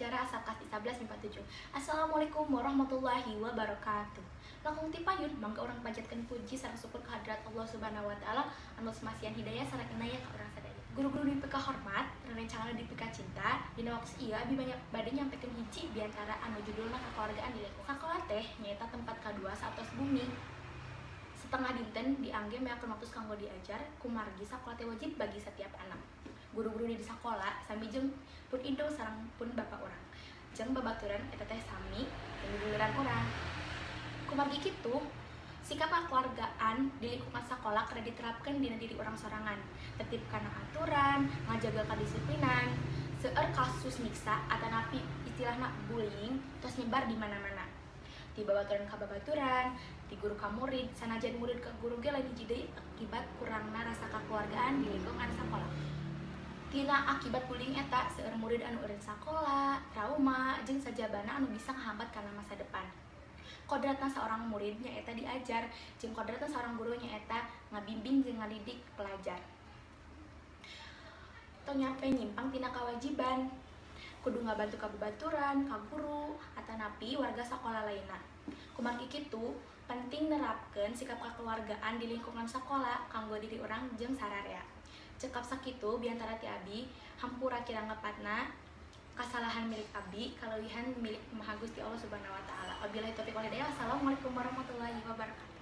sejarah asal kelas 11 MIPA 7. Assalamualaikum warahmatullahi wabarakatuh. Langkung ti payun mangga urang panjatkeun puji sareng syukur kehadrat Allah Subhanahu wa taala anu semasian hidayah sareng inayah ka urang sadaya. Guru-guru dipika hormat, rerencangan dipika cinta, dina waktu ieu abi banyak bade nyampekeun hiji diantara anu judulna kakeluargaan di lingkup sakola teh nyaeta tempat kadua satos bumi. Setengah dinten diangge meakeun waktu kanggo diajar kumargi sakola teh wajib bagi setiap anak. Guru-guru di sekolah sami jeung pun indung sareng pun bapak urang. Jeung babaturan eta teh sami jeung duluran urang. Kumargi kitu, sikap kekeluargaan di lingkungan sekolah kada diterapkeun dina diri urang sorangan. Tertib kana aturan, ngajaga kadisiplinan, seueur kasus nyiksa atanapi istilahna bullying tos nyebar di mana-mana. Ti babaturan ka babaturan, ti guru ka murid, sanajan murid ka guru ge lain hiji deui akibat kurangna rasa kekeluargaan di lingkungan sekolah. Tina akibat bullying eta seueur murid anu eureun sakola, trauma, jeung sajabana anu bisa ngahambat kana masa depan. Kodratna seorang murid nyaeta diajar, jeung kodratna seorang guru nyaeta ngabimbing jeung ngadidik pelajar. Tong nyampe nyimpang tina kawajiban, kudu ngabantu ka babaturan, ka guru, atanapi warga sakola lainna. Kumargi kitu, penting nerapkeun sikap kekeluargaan di lingkungan sekolah kanggo diri urang jeung sararea. Cekap sakitu biantara ti abi hampura kirang ngepatna kasalahan milik abi kaleuwihan milik Maha Gusti Allah Subhanahu wa taala. Wabillahi taufiq wal hidayah. Wassalamualaikum warahmatullahi wabarakatuh.